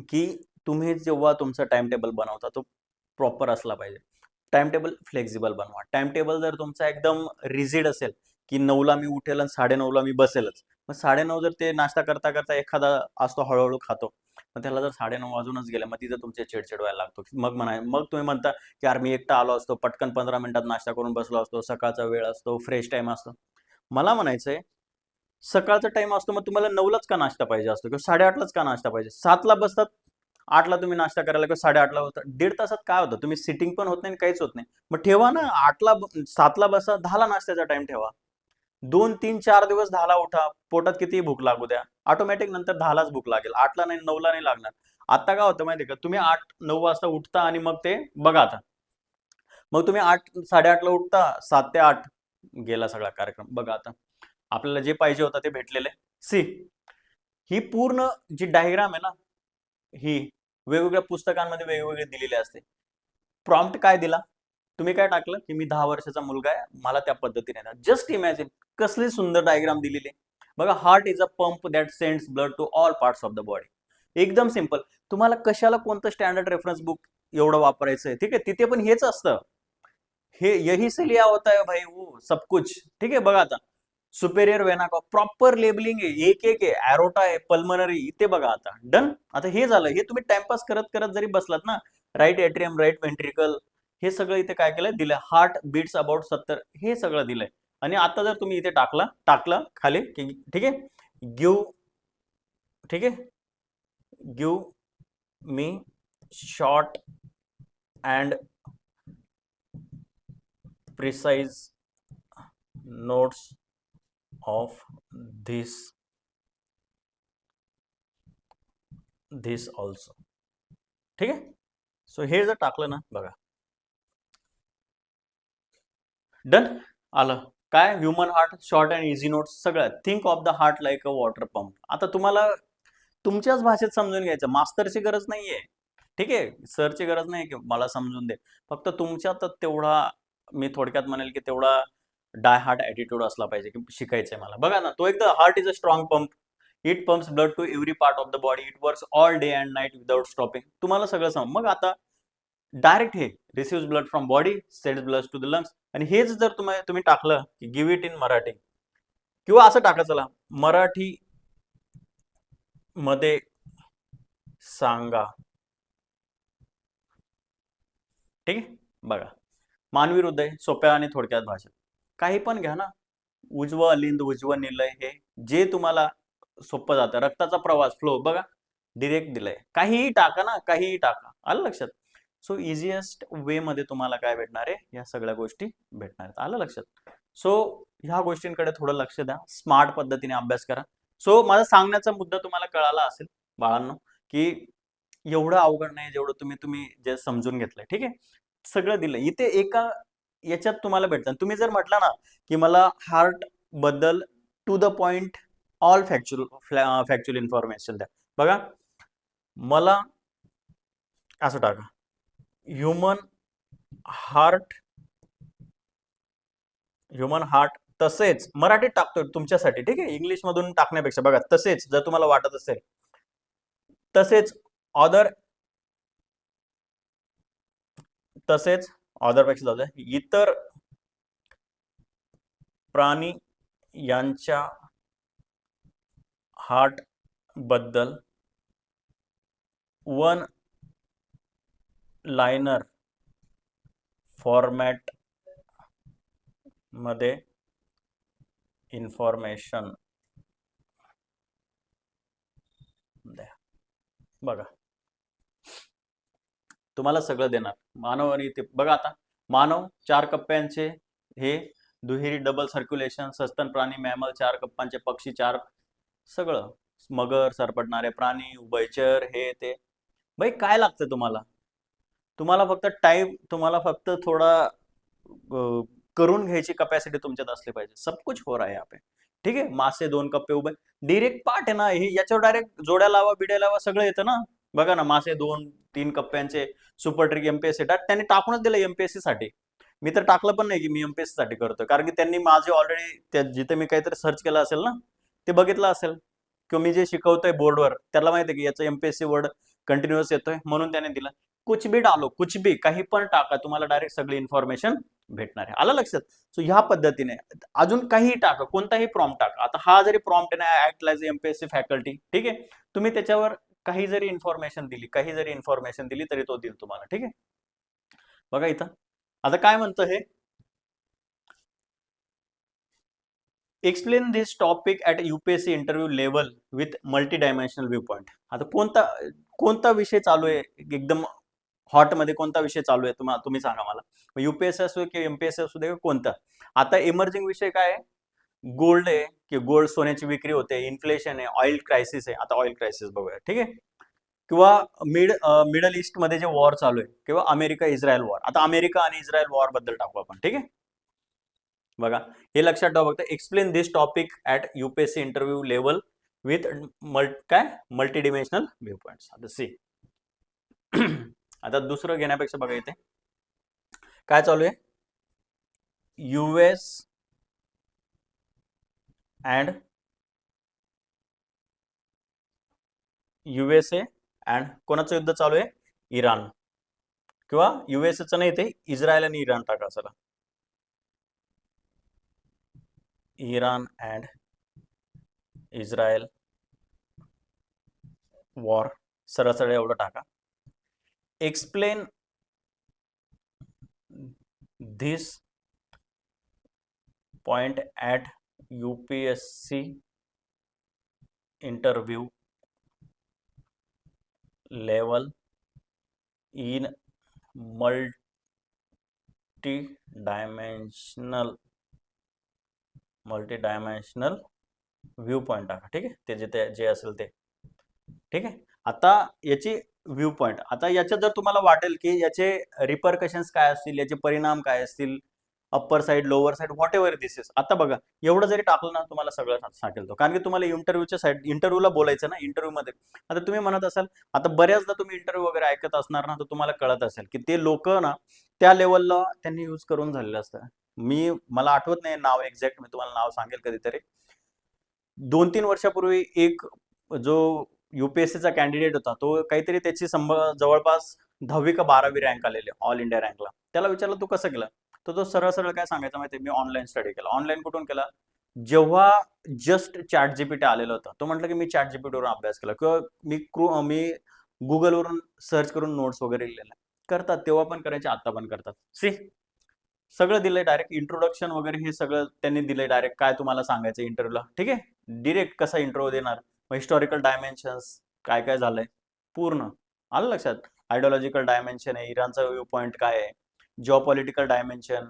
की तुम्ही जेव्हा तुमचा टाइम टेबल बनवता, तो प्रॉपर असला पाहिजे. टाइम टेबल फ्लेक्झिबल बनवा. टाइम टेबल जर तुमचा एकदम रिजिड असेल, की 9ला मी उठेल आणि 9:30ला मी बसेलच, मग 9:30 जर ते नाश्ता करता करता एखादा असतो हळूहळू खातो, मग त्याला जर 9:30 वाजूनच गेले, मग तिथं तुमचे चिडचिड व्हायला लागतो. मग तुम्ही म्हणता की यार मी एकटा आलो असतो, पटकन 15 मिनिटात नाश्ता करून बसलो असतो, सकाळचा वेळ असतो, फ्रेश टाइम असतो. मला म्हणायचंय, सकाळचा टाइम असतो, मग तुम्हाला 9लाच का नाश्ता पाहिजे असतो, किंवा 8:30लाच का नाश्ता पाहिजे. 7ला बसतात, 8ला तुम्ही नाश्ता करायला, किंवा 8:30ला होता, 1.5 तासात काय होतं, तुम्ही सिटिंग पण होत नाही, काहीच होत नाही. मग ठेवा ना, 7ला बसा, 10ला नाश्त्याचा टाइम ठेवा. 2, 3, 4 दिवस 10ला उठा, पोटात कितीही भूक लागू द्या, ऑटोमॅटिक नंतर 10लाच भूक लागेल, 8ला नाही, 9ला नाही लागणार. आता काय होतं माहितीये का, तुम्ही 8-9 वाजता उठता आणि मग ते बघा आता, मग तुम्ही 8-8:30ला उठता, 7 ते 8 गेला सगळा कार्यक्रम. बघा आता, आपल्याला जे पाहिजे होतं ते भेटलेलं आहे. सी, ही पूर्ण जी डायग्राम आहे ना, ही वेगवेगळ्या पुस्तकांमध्ये वेगवेगळी दिलेली असते. प्रॉम्प्ट काय दिला, तुम्ही काय टाकलं, की मी 10 वर्षाचा मुलगा आहे, मला त्या पद्धतीने ना. जस्ट इमॅजिन, कसली सुंदर डायग्राम दिलेली आहे. बघा, heart is a pump that sends blood to all parts of the body. एकदम सिंपल. तुम्हाला कशाला कोणतं स्टँडर्ड रेफरन्स बुक एवढं वापरायचंय, ठीक आहे, तिथे पण हेच असतं. हे यही से लिया होता है भाई वो सब कुछ. ठीक आहे, बघा आता, सुपेरियर वेना का प्रॉपर लेबलिंग आहे, एक एक आहे, एरोटा आहे, पल्मनरी, इथे बघा आता. डन. आता हे झालं, हे तुम्ही टाइमपास करत करत जरी बसलात ना, राईट एट्रियम, राईट वेंट्रिकल, हे सगळं इथे काय केलंय दिलंय. हार्ट बीट्स अबाउट 70, हे सगळं दिलंय. आणि आता जर तुम्ही इथे टाकलं खाली की ठीक आहे, गिव, ठीक आहे, give me short and precise notes of this also, ठीक आहे. सो हे जर टाकलं ना, बघा डन आलं. काय, human heart, short and easy notes, सगळं. Think of the heart like a water pump. आता तुम्हाला तुमच्याच भाषेत समजून घ्यायचं, मास्टरची गरज नाहीये, ठीक आहे, सरची गरज नाही की मला समजून दे. फक्त तुमच्यात तेवढा, मी थोडक्यात म्हणेल की तेवढा डाय हार्ट ॲटिट्यूड असला पाहिजे की शिकायचंय मला. बघा ना, तो एकदा heart is a strong pump, it pumps blood to every part of the body, it works all day and night without stopping. तुम्हाला सगळं मग आता डायरेक्ट हे receive blood from body, sends blood to the lungs. आणि हेच जर तुम्ही टाकलं की गिव्ह इट इन मराठी, किंवा असं टाका, चला मराठी मध्ये सांगा, ठीक आहे. बघा, मानवी हृदय, सोप्या आणि थोडक्यात भाषेत, काही पण घ्या ना, उजवं अलिंद, उजवं निलय, हे जे तुम्हाला सोपं जातं. रक्ताचा प्रवास, फ्लो, बघा डिरेक्ट दिलंय. काहीही टाका ना, काहीही टाका, आलं लक्षात. सो इझिएस्ट वे मध्ये तुम्हाला काय भेटणार आहे, या सगळ्या गोष्टी भेटणार आहेत, आलं लक्षात. सो ह्या गोष्टींकडे थोडं लक्ष द्या, स्मार्ट पद्धतीने अभ्यास करा. सो माझा सांगण्याचा मुद्दा तुम्हाला कळाला असेल बाळांनो, की एवढं अवघड नाही जेवढं तुम्ही जे समजून घेतलंय, ठीक आहे. सगळं दिलं इथे एका याच्यात तुम्हाला भेटतं. तुम्ही जर म्हटलं ना की मला हार्ट बद्दल to the point all factual information द्या, बघा मला असं टाका, ह्युमन हार्ट, तसेच मराठीत टाकतोय तुमच्यासाठी, ठीक आहे, इंग्लिश मधून टाकण्यापेक्षा. बघा, तसेच जर तुम्हाला वाटत असेल, तसेच ऑदर, तसेच ऑदरपेक्षा जाऊ द्या, इतर प्राणी यांच्या हार्ट बद्दल वन लाइनर फॉर्मॅट मध्ये इन्फॉर्मेशन द्या. बघा, तुम्हाला सगळं देणार. मानव आणि ते बघा, आता मानव 4 कप्प्यांचे, हे दुहेरी डबल सर्क्युलेशन, सस्तन प्राणी, मॅमल 4 कप्पांचे, पक्षी 4, सगळं, मगर, सरपटणारे प्राणी, उभयचर, हे ते. भाई काय लागतं तुम्हाला, तुम्हाला फक्त टाइम, तुम्हाला फक्त थोडा करून घ्यायची कॅपॅसिटी तुमच्यात असली पाहिजे. सब कुछ हो रहा है यहाँ पे, ठीक आहे. मासे 2 कप्पे उभे, डायरेक्ट पाठ आहे ना हे, याच्यावर डायरेक्ट जोड्या लावा, बिड्या लावा, सगळं येतं ना. बघा ना, मासे 2-3 कप्प्यांचे, सुपर ट्रिक एमपीएससी, त्यांनी टाकूनच दिलं एमपीएससी साठी. मी तर टाकलं पण नाही की मी एमपीएससी साठी करतोय, कारण की त्यांनी माझे ऑलरेडी जिथे मी काहीतरी सर्च केलं असेल ना, ते बघितलं असेल, किंवा मी जे शिकवतोय बोर्डवर त्याला माहिती आहे की याचं एमपीएससी वर्ड कंटिन्युअस येतोय, म्हणून त्याने दिलं. कुछ भी डालो, कुछ भी, काही पण टाका, तुम्हाला डायरेक्ट सगळी इन्फॉर्मेशन भेटणार आहे, आलं लक्षात. सो ह्या पद्धतीने अजून काही टाका, कोणताही प्रॉम्प्ट टाका. आता हा जरी प्रॉम्प्ट आहे ना, ऍक्ट लाईज एमपीएससी फॅकल्टी, ठीक आहे, तुम्ही त्याच्यावर काही जरी इन्फॉर्मेशन दिली तरी तो देईल तुम्हाला, ठीक आहे. बघा इथं आता काय म्हणतं हे, explain this topic at UPSC interview level with multi dimensional view point. आता कोणता विषय चालू आहे, एकदम हॉट मध्ये कोणता विषय चालू आहे, तुम्ही सांगा मला. यूपीएससी असो किंवा एमपीएससी असू दे, कोणता. आता इमर्जिंग विषय काय आहे, गोल्ड आहे की गोल्ड, सोन्याची विक्री होते, इन्फ्लेशन आहे, ऑइल क्रायसिस आहे. आता ऑइल क्रायसिस बघूया, ठीक आहे. किंवा मिडल ईस्ट मध्ये जे वॉर चालू आहे, किंवा अमेरिका इस्रायल वॉर. आता अमेरिका आणि इस्रायल वॉर बद्दल टाकू आपण, ठीक आहे. बघा, हे लक्षात ठेवा फक्त, explain this topic at UPSC interview level with multi dimensional view points. आता सी आता दुसरं घेण्यापेक्षा बघा इथे काय चालू आहे, यूएस अँड यूएसए अँड कोणाचं युद्ध चालू आहे, इराण. किंवा यूएसएचं नाही, ते इस्रायल आणि इराण टाका, चला इराण अँड इस्रायल वॉर, सरळ सरळ एवढं टाका. Explain this point at UPSC interview level in multi-dimensional view point टाका. ठीक आहे, ते जे असेल ते. ठीक आहे, आता याची व्ह्यू पॉइंट, आता याच्यात जर तुम्हाला वाटेल की याचे रिपरकशन्स काय असतील, याचे परिणाम काय असतील, upper side lower side what ever this is, आता बघा एवढं जरी टाकलं ना तुम्हाला सगळं साठेल तो, कारण की तुम्हाला इंटरव्ह्यूच्या साईड इंटरव्ह्यूला बोलायचं ना. इंटरव्ह्यू मध्ये आता तुम्ही म्हणत असाल, आता बऱ्याचदा तुम्ही इंटरव्ह्यू वगैरे ऐकत असणार ना, तर तुम्हाला कळत असेल की ते लोक ना त्या लेवलला त्यांनी यूज करून झालेलं असतं. मला आठवत नाही नाव एक्झॅक्ट, मी तुम्हाला नाव सांगेल कधीतरी. 2-3 वर्षापूर्वी एक जो UPSCचा कॅन्डिडेट होता, तो काहीतरी त्याची जवळपास 10वी का 12वी रँक आलेली ऑल इंडिया रँकला. त्याला विचारलं तू कसं केलं, तर तो सरळ सरळ काय सांगायचं माहिती, मी ऑनलाईन स्टडी केला. ऑनलाईन कुठून केला, जेव्हा जस्ट चॅट जीपीटी आलेलं होतं, तो म्हटलं की मी चॅट जीपीटीवरून अभ्यास केला, किंवा मी गुगलवरून सर्च करून नोट्स वगैरे लिहिलेल्या. करतात तेव्हा पण करायचे, आता पण करतात. सी, सगळं दिलंय डायरेक्ट, इंट्रोडक्शन वगैरे हे सगळं त्यांनी दिलंय डायरेक्ट, काय तुम्हाला सांगायचं इंटरव्ह्यूला. ठीक आहे, डिरेक्ट कसा इंटरव्ह्यू देणार, हिस्टॉरिकल डायमेन्शन्स काय काय झालंय पूर्ण आलं लक्षात. आयडिओलॉजिकल डायमेन्शन आहे, इराणचा व्ह्यू पॉइंट काय आहे, जिओपॉलिटिकल डायमेन्शन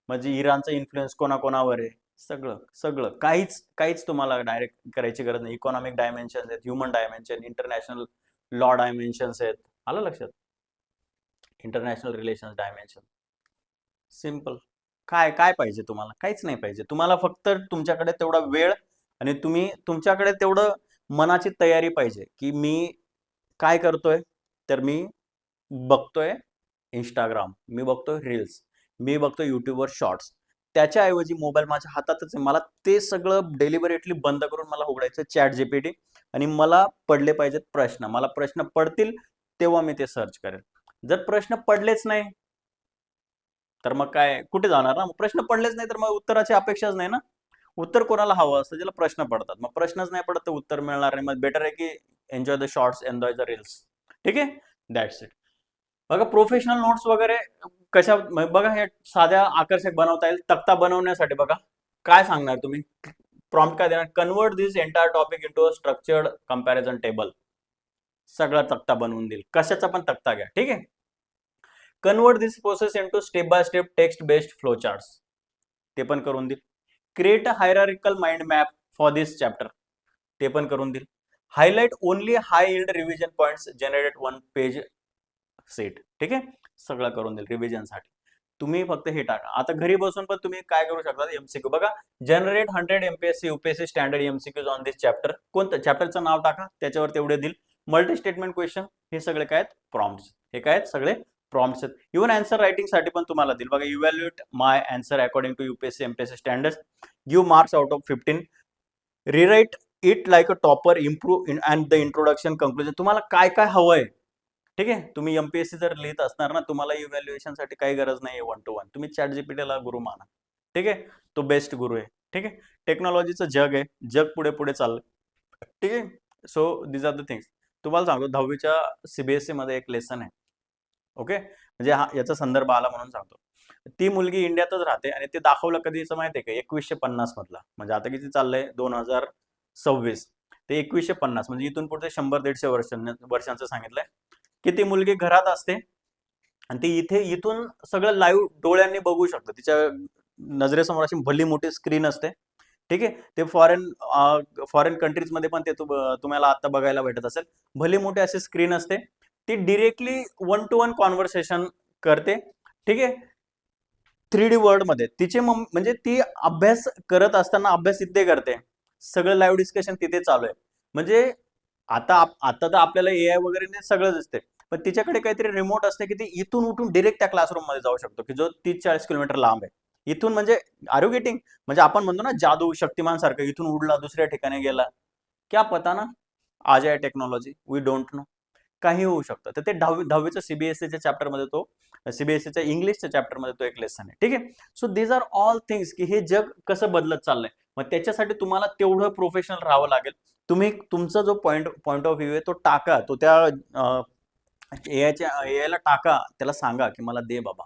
म्हणजे इराणचा इन्फ्लुएन्स कोणाकोणावर आहे, सगळं सगळं काहीच काहीच तुम्हाला डायरेक्ट करायची गरज नाही. इकॉनॉमिक डायमेन्शन आहेत, human dimension, international law dimensions आहेत, आलं लक्षात, इंटरनॅशनल रिलेशन्स डायमेन्शन. सिंपल. काय काय पाहिजे तुम्हाला, काहीच नाही पाहिजे तुम्हाला, फक्त तुमच्याकडे तेवढा वेळ आणि तुमच्याकडे तेवढं मनाची तयारी पाहिजे की मी काय करतोय, तर मी बघतोय इंस्टाग्राम, मी बघतोय रील्स, मी बघतोय युट्यूबवर शॉर्ट्स, त्याच्याऐवजी मोबाईल माझ्या हातातच आहे, मला ते सगळं डेलिबरेटली बंद करून मला उघडायचं चॅट जीपीटी, आणि मला पडले पाहिजेत प्रश्न, मला प्रश्न पडतील तेव्हा मी ते सर्च करेन. जर प्रश्न पडलेच नाही तर मग काय कुठे जाणार ना, प्रश्न पडलेच नाही तर मग उत्तराची अपेक्षाच नाही ना. उत्तर कोणाला हवं असतं, ज्याला प्रश्न पडतात. मग प्रश्नच नाही पडत तर उत्तर मिळणार नाही. मग बेटर आहे की enjoy the shorts, enjoy the reels. ठीक आहे, दॅट्स इट. बघा प्रोफेशनल नोट्स वगैरे कशा, बघा हे साध्या आकर्षक बनवता येईल. तक्ता बनवण्यासाठी बघा काय सांगणार तुम्ही, प्रॉम्प्ट काय देणार, convert this entire topic into a structured comparison table. सगळा तक्ता बनवून देईल, कशाचा पण तक्ता घ्या. ठीक आहे, convert this process into step by step text based flow charts, ते पण करून देईल. Create a hierarchical mind map for this chapter, ते पण करून देईल. Highlight only high yield revision points, generate 1 page set. ठीक आहे, सगळं करून देईल रिव्हिजनसाठी. तुम्ही फक्त हे टाका. आता घरी बसून पण तुम्ही काय करू शकता, एमसीक्यू बघा, generate 100 MPSC UPSC standard MCQs on this chapter, कोणतं चॅप्टरचं नाव टाका, त्याच्यावर तेवढे देईल. मल्टी स्टेटमेंट क्वेश्चन, हे सगळे काय आहेत, प्रॉम्प्ट्स, हे काय आहेत सगळे प्रॉम्प्ट्स आहेत. इव्हन आन्सर रायटिंग साठी पण तुम्हाला देईल बघा, evaluate my answer according to UPSC MPSC standards, give marks out of 15, rewrite it like a topper, improve and the introduction conclusion. तुम्हाला काय काय हवंय. ठीक आहे, तुम्ही एमपीएससी जर लिहित असणार ना, तुम्हाला इव्हॅल्युएशन साठी काही गरज नाही 1 to 1, तुम्ही चॅट जीपीटीला गुरु माना. ठीक आहे, तो बेस्ट गुरु आहे. ठीक आहे, टेक्नॉलॉजीचं जग आहे, जग पुढे पुढे चाललंय. ठीक आहे, so these are the things. तुम्हाला सांगतो 10वीच्या सीबीएसई मध्ये एक लेसन आहे. ओके, म्हणजे हा याचा संदर्भ आला म्हणून सांगतो. ती मुलगी इंडियातच राहते आणि ते दाखवलं कधीच माहिती आहे का, 2150 मधला, म्हणजे आता किती चाललंय 2026, ते 2150 म्हणजे इथून पुढे 100-150 वर्षांचं सांगितलंय की ती मुलगी घरात असते आणि ती इथून सगळं लाईव्ह डोळ्यांनी बघू शकते. तिच्या नजरेसमोर अशी भली मोठी स्क्रीन असते. ठीक आहे, ते फॉरेन कंट्रीज मध्ये पण ते तुम्हाला आता बघायला भेटत असेल, भली मोठी अशी स्क्रीन असते. ती डिरेक्टली 1 to 1 कॉन्व्हर्सेशन करते. ठीक आहे, 3D वर्ल्ड मध्ये तिचे म्हणजे ती अभ्यास करत असताना अभ्यास इथे करते, सगळं लाईव्ह डिस्कशन तिथे चालू आहे. म्हणजे आता तर आपल्याला एआय वगैरे सगळं दिसते, पण तिच्याकडे काहीतरी रिमोट असते की ती इथून उठून डिरेक्ट त्या क्लासरूम मध्ये जाऊ शकतो, की जो 30-40 किलोमीटर लांब आहे इथून. म्हणजे आर यू गेटिंग, म्हणजे आपण म्हणतो ना जादू शक्तिमान सारखं, इथून उडला दुसऱ्या ठिकाणी गेला, क्या पता ना, आ जाए टेक्नॉलॉजी, वी डोंट नो, काही होऊ शकतं. तर ते 10वीच्या सीबीएसईच्या चॅप्टरमध्ये तो, सीबीएसईच्या इंग्लिशच्या चॅप्टरमध्ये तो एक लेसन आहे. ठीक आहे, so these are all things की हे जग कसं बदलत चाललंय. मग त्याच्यासाठी तुम्हाला तेवढं प्रोफेशनल राहावं लागेल. तुम्ही तुमचा जो पॉइंट ऑफ व्ह्यू आहे तो टाका, तो त्या एआयला टाका, त्याला सांगा की मला दे बाबा,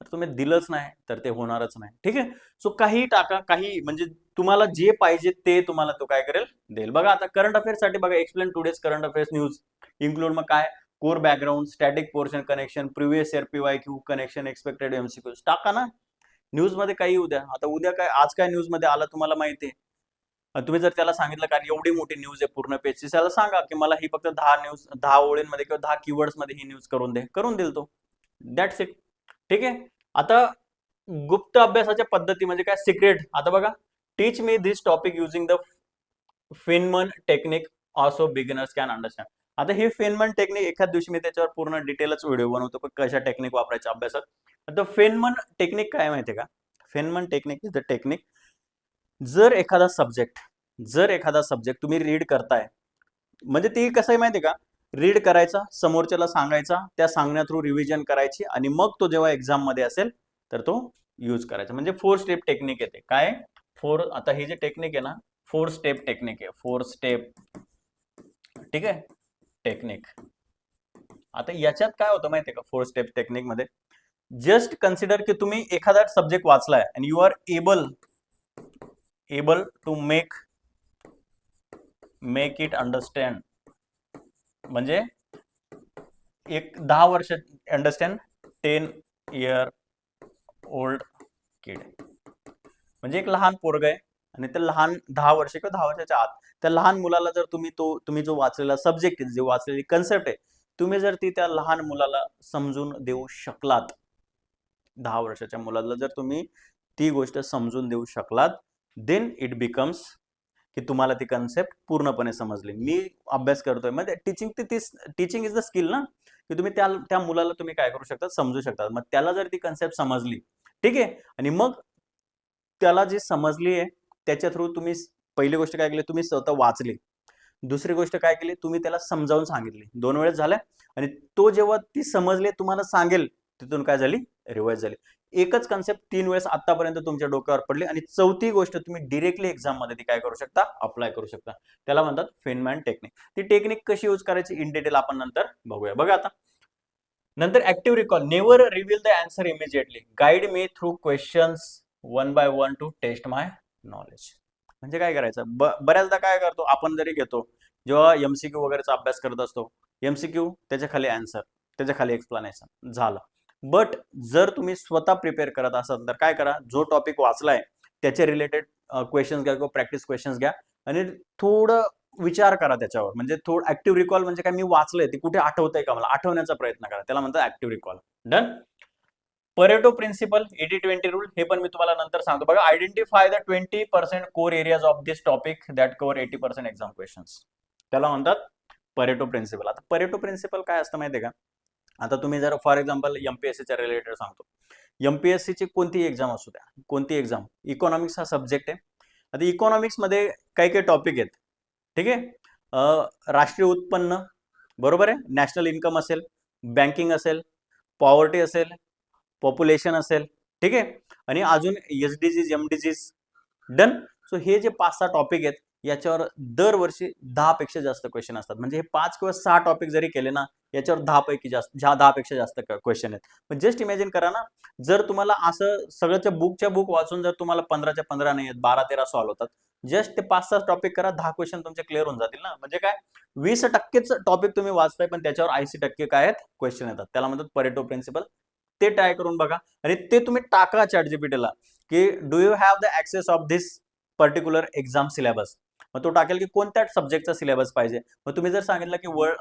तर तुम्ही दिलंच नाही तर ते होणारच नाही. ठीक आहे. सो काही टाका, काही म्हणजे तुम्हाला जे पाहिजे ते तुम्हाला तो काय करेल, देईल. बघा आता करंट अफेअर्स साठी बघा, explain today's current affairs news include, मग काय core background, static portion connection, previous year PYQ connection, expected MCQ टाका ना. न्यूज मध्ये काही उद्या, आता उद्या काय आज काय न्यूज मध्ये आला तुम्हाला माहिती आहे. तुम्ही जर त्याला सांगितलं कारण एवढी मोठी न्यूज आहे पूर्ण पेजची, त्याला सांगा की मला ही फक्त 10 ओळींमध्ये किंवा 10 कीवर्ड्स मध्ये ही न्यूज करून दे, करून देईल तो. That's it. ठीक आहे. आता गुप्त अभ्यासाच्या पद्धती म्हणजे काय, सिक्रेट. आता बघा, teach me this topic using the Feynman technique also beginners can understand. आता ही फेनमन टेक्निक एखाद दिवशी मी त्याच्यावर पूर्ण डिटेलच व्हिडिओ बनवतो पण कशा टेक्निक वापरायच्या अभ्यासात. आता फेनमन टेक्निक काय माहितीये का, फेनमन टेक्निक इज द टेक्निक, जर एखादा सब्जेक्ट तुम्ही रीड करताय, म्हणजे ती कसं आहे माहितीये का, रीड करायचा, समोरच्याला सांगायचा, त्या सांगण्या थ्रू रिव्हिजन करायची आणि मग तो जेव्हा एक्झाम मध्ये असेल तर तो यूज करायचा. म्हणजे 4 स्टेप टेक्निक येते. काय 4, आता ही जी टेक्निक आहे ना 4 स्टेप टेक्निक आहे, 4 स्टेप. ठीक आहे, टेक्निक. आता याच्यात काय होतं माहितीये का, 4 स्टेप टेक्निक मध्ये जस्ट कन्सिडर की तुम्ही एखादा सब्जेक्ट वाचलाय आणि you are able to make it understand. म्हणजे एक 10 वर्ष अंडरस्टँड 10 इयर ओल्ड किड, म्हणजे एक लहान पोरग आहे आणि ते लहान 10 वर्ष किंवा 10 वर्षाच्या आत त्या लहान मुलाला जर तुम्ही जो वाचलेला सब्जेक्ट आहे, जे वाचलेली कन्सेप्ट आहे, तुम्ही जर ती त्या लहान मुलाला समजून देऊ शकलात, 10 वर्षाच्या मुलाला जर तुम्ही ती गोष्ट समजून देऊ शकलात, देन इट बिकम्स की तुम्हाला ती कन्सेप्ट पूर्णपणे समजली. मी अभ्यास करतोय म्हणजे टीचिंग इज द स्किल ना, की तुम्ही त्या मुलाला तुम्ही काय करू शकता, समजू शकता. मग त्याला जर ती कन्सेप्ट समजली, ठीक आहे, आणि मग त्याला जी समजली आहे त्याच्या थ्रू तुम्ही पहिली गोष्ट काय केली, तुम्ही स्वतः वाचली. दुसरी गोष्ट काय केली, तुम्ही त्याला समजावून सांगितली. 2 वेळेस झाल्या. आणि तो जेव्हा ती समजली तुम्हाला सांगेल, तिथून काय झाली, रिवाइज झाली. एकच कन्सेप्ट 3 वेळेस आतापर्यंत तुमच्या डोक्यावर पडली आणि चौथी गोष्ट तुम्ही डिरेक्टली एक्झाम मध्ये ती काय करू शकता, अप्लाय करू शकता. त्याला म्हणतात फेनमॅन टेक्निक. ती टेक्निक कशी यूज करायची इन डिटेल आपण नंतर बघूया. बघा आता नंतर active recall, never reveal the answer immediately, guide me through questions 1 by 1 to test my knowledge. म्हणजे काय करायचं, बऱ्याचदा काय करतो आपण जरी घेतो, जेव्हा एमसीक्यू वगैरेचा अभ्यास करत असतो, एमसीक्यू त्याच्या खाली आन्सर, त्याच्या खाली एक्सप्लेनेशन झालं. बट जर तुम्ही स्वतः प्रिपेअर करत असाल तर काय करा, जो टॉपिक वाचलाय त्याचे रिलेटेड क्वेश्चन्स घ्या किंवा प्रॅक्टिस क्वेश्चन्स घ्या आणि थोडं विचार करा त्याच्यावर. म्हणजे थोडं ऍक्टिव्ह रिकॉल म्हणजे काय, मी वाचलंय ते कुठे आठवतंय का मला, आठवण्याचा प्रयत्न करा, त्याला म्हणतात active recall. Done. Pareto principle 80-20 rule, हे पण मी तुम्हाला नंतर सांगतो. बघा, identify the 20% core areas of this topic that cover 80% exam questions, त्याला म्हणतात परेटो प्रिन्सिपल. आता परेटो प्रिन्सिपल काय असतं माहितीये का, आता तुम्ही जर फॉर एक्झाम्पल एमपीएससीच्या रिलेटेड सांगतो, एमपीएससीची कोणती एक्झाम असू द्या, कोणती एक्झाम, इकॉनॉमिक्स हा सब्जेक्ट आहे. आता इकॉनॉमिक्स मध्ये काही काही टॉपिक आहेत. ठीक आहे, राष्ट्रीय उत्पन्न, बरोबर आहे, नॅशनल इन्कम असेल, बँकिंग असेल, पॉवर्टी असेल, पॉप्युलेशन असेल, ठीक आहे, आणि अजून एसडीजीज, एमडीजीज. डन. सो हे जे 5-6 टॉपिक आहेत याच्यावर दरवर्षी 10 पेक्षा जास्त क्वेश्चन असतात. म्हणजे हे 5 किंवा 6 टॉपिक जरी केले ना, याच्यावर 10 पेक्षा जास्त क्वेश्चन आहेत. पण जस्ट इमॅजिन करा ना, जर तुम्हाला असं सगळ्याच्या बुक वाचून जर तुम्हाला 15च्या 15 नाही आहेत, 12-13 सॉल्व्ह होतात, जस्ट ते 5-6 टॉपिक करा, 10 क्वेश्चन तुमचे क्लिअर होऊन जातील ना. म्हणजे काय, 20% टॉपिक तुम्ही वाचताय पण त्याच्यावर 80% काय आहेत, क्वेश्चन येतात. त्याला म्हणतात परेटो प्रिन्सिपल. ते ट्राय करून बघा आणि ते तुम्ही टाका चॅटजीपीटीला की do you have the access of this particular exam syllabus. मग तो टाकेल की कोणत्या सब्जेक्टचा सिलेबस पाहिजे. मग तुम्ही जर सांगितलं की वर्ल्ड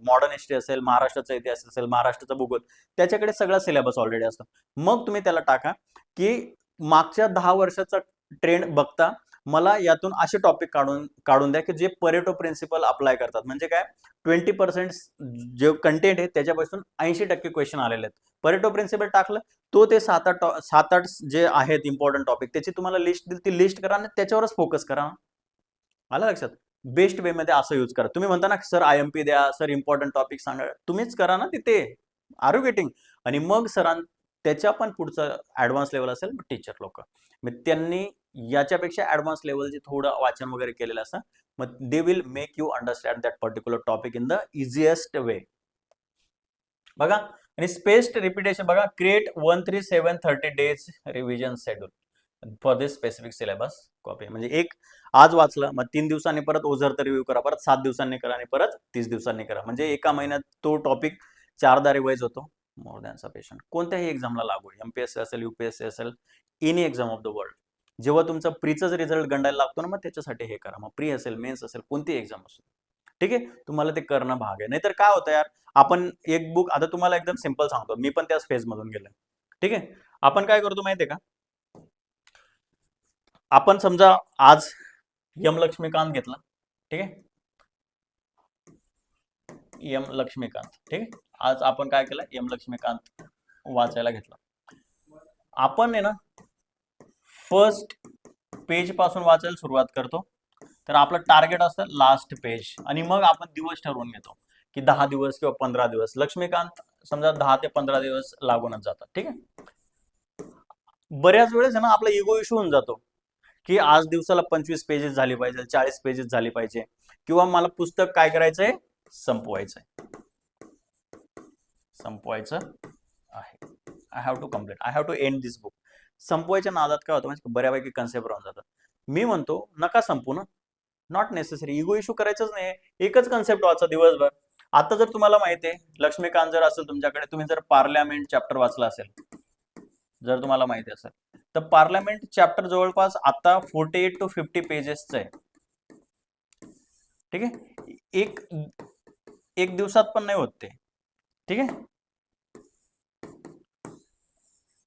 मॉडर्न हिस्ट्री असेल, महाराष्ट्राचा इतिहास असेल, महाराष्ट्राचा भूगोल, त्याच्याकडे सगळा सिलेबस ऑलरेडी असतो. मग तुम्ही त्याला टाका की मागच्या 10 वर्षाचा ट्रेंड बघता मला यातून असे टॉपिक काढून द्या की जे परेटो प्रिन्सिपल अप्लाय करतात. म्हणजे काय, 20% जे कंटेंट आहे त्याच्यापासून 80% क्वेश्चन आलेले आहेत. परेटो प्रिन्सिपल टाकलं, तो ते 7-8 जे आहेत इम्पॉर्टंट टॉपिक त्याची तुम्हाला लिस्ट दिली, ती लिस्ट करा आणि त्याच्यावरच फोकस करा. आलं लक्षात. बेस्ट वे मध्ये असं यूज करा. तुम्ही म्हणता ना सर आयएमपी द्या, सर इम्पॉर्टंट टॉपिक सांगा, तुम्हीच करा ना तिथे, आर यू गेटिंग. आणि मग त्याच्या पण पुढचं ऍडव्हान्स लेवल असेल टीचर लोक, मग त्यांनी याच्यापेक्षा ऍडव्हान्स लेवलचे थोडं वाचन वगैरे केलेलं असतं. मग they will make you understand that particular topic in the easiest way. बघा आणि स्पेस्ड रिपिटेशन बघा, create 13730 days revision schedule for this specific syllabus copy. म्हणजे एक आज वाचलं, मग 3 दिवसांनी परत ओझरता रिव्ह्यू करा, परत 7 दिवसांनी करा आणि परत 30 दिवसांनी करा. म्हणजे एका महिन्यात तो टॉपिक 4दा रिवाइज होतो. More than sufficient. कोणत्याही एक्झामला लागू आहे, एमपीएससी असेल, यूपीएससी असेल, any exam of the world. जेव्हा तुमचा प्रीचाच रिझल्ट गंडायला लागतो ना, मग त्याच्यासाठी हे करा. मग प्री असेल, मेन्स असेल, कोणती एक्झाम असेल, ठीक आहे, तुम्हाला ते करणं भाग आहे. नाहीतर काय होतं यार, आपण एक बुक, आता तुम्हाला एकदम सिंपल सांगतो, मी पण त्याच फेज मधून गेलोय, ठीक आहे. आपण काय करतो माहितीये का, आपण समजा आज यम लक्ष्मीकांत घेतला, ठीक आहे, यम लक्ष्मीकांत, ठीक आहे. आज आपण काय केलं, यम लक्ष्मीकांत वाचायला घेतला. आपण आहे ना फर्स्ट पेज पासून वाचायला सुरुवात करतो. तर आपलं टार्गेट असतं लास्ट पेज, आणि मग आपण दिवस ठरवून घेतो की 10 दिवस किंवा 15 दिवस. लक्ष्मीकांत समजा 10 ते 15 दिवस लागूनच जातात, ठीक आहे. बऱ्याच वेळेस आहे ना आपला इगो इश्यू होऊन जातो की आज दिवसाला 25 पेजेस झाली पाहिजे, 40 पेजेस झाली पाहिजे, किंवा मला पुस्तक काय करायचंय, संपवायचंय आहे. I have to complete, I have to end this book. संपवायच्या नादात काय होतं म्हणजे बऱ्यापैकी कन्सेप्ट राहून जातात. मी म्हणतो नका संपू ना, नॉट नेसेसरी, इगो इश्यू करायचंच नाही, एकच कन्सेप्ट वाचा दिवसभर. आता जर तुम्हाला माहिती आहे लक्ष्मीकांत जर असेल तुमच्याकडे, तुम्ही जर पार्लमेंट चॅप्टर वाचला असेल, जर तुम्हाला माहिती असेल, तर पार्लमेंट चॅप्टर जवळपास आता 48 to 50 पेजेसचं आहे, ठीक आहे. एक दिवसात पण नाही होत ते, ठीक आहे,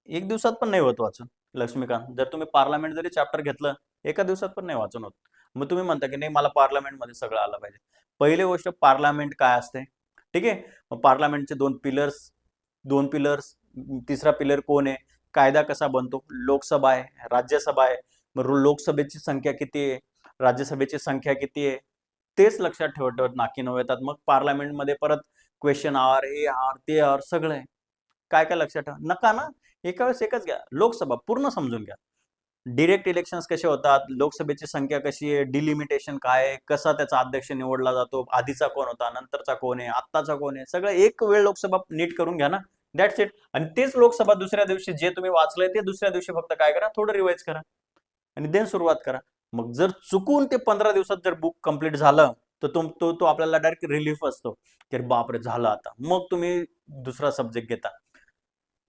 एक दिवसात पण नाही होत वाचून लक्ष्मीकांत. जर तुम्ही पार्लमेंट जरी चॅप्टर घेतलं, एका दिवसात पण नाही वाचून होत. मग तुम्ही म्हणता की नाही मला पार्लमेंट मध्ये सगळं आलं पाहिजे. पहिली गोष्ट, पार्लमेंट काय असते, ठीक आहे. मग पार्लमेंटचे दोन पिलर्स, तिसरा पिलर कोण आहे, कायदा कसा बनतो, लोकसभा आहे, राज्यसभा आहे, मग लोकसभेची संख्या किती आहे, राज्यसभेची संख्या किती आहे, तेच लक्षात ठेवत ठेवत नाकी नऊ येतात. मग पार्लमेंटमध्ये परत क्वेश्चन आवर, हे आवर, ते आवर, सगळं आहे. काय काय लक्षात ठेवा नका ना, एका वेळेस एकच घ्या. लोकसभा पूर्ण समजून घ्या, डिरेक्ट इलेक्शन्स कसे होतात, लोकसभेची संख्या कशी आहे, डिलिमिटेशन काय आहे, कसा त्याचा अध्यक्ष निवडला जातो, आधीचा कोण होता, नंतरचा कोण आहे, आत्ताचा कोण आहे, सगळं एक वेळ लोकसभा नीट करून घ्या ना, दॅट्स इट. आणि तेच लोकसभा दुसऱ्या दिवशी जे तुम्ही वाचलंय ते दुसऱ्या दिवशी फक्त काय करा, थोडं रिवाइज करा आणि देन सुरुवात करा. मग जर चुकून ते 15 दिवसात जर बुक कंप्लीट झालं, तर तो आपल्याला डायरेक्ट रिलीफ असतो की बापरे झालं आता. मग तुम्ही दुसरा सब्जेक्ट घेता.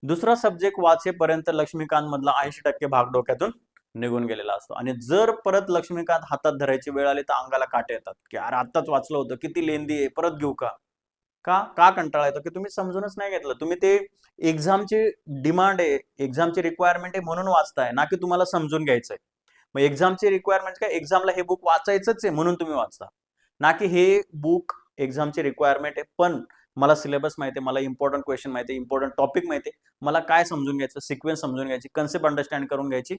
दुसरा सब्जेक्ट वाचेपर्यंत लक्ष्मीकांत मधला 80% भाग डोक्यातून निघून गेलेला असतो. आणि जर परत लक्ष्मीकांत हातात धरायची वेळ आली तर अंगाला काटे येतात की अरे आत्ताच वाचलं होतं, किती लेंदी आहे, परत घेऊ का. का कंटाळा येतो की तुम्ही समजूनच नाही घेतलं. तुम्ही ते एक्झामची डिमांड आहे, एक्झामची रिक्वायरमेंट आहे म्हणून वाचताय, ना की तुम्हाला समजून घ्यायचंय. मग एक्झामची रिक्वायरमेंट काय, एक्झामला हे बुक वाचायचंच आहे म्हणून तुम्ही वाचता, ना की हे बुक एक्झामची रिक्वायरमेंट आहे पण मला सिलेबस माहिती आहे, मला इम्पॉर्टंट क्वेश्चन माहिती आहे, इम्पॉर्टंट टॉपिक माहिती आहे, मला काय समजून घ्यायचं, सिक्वेन्स समजून घ्यायची, कन्सेप्ट अंडरस्टँड करून घ्यायची,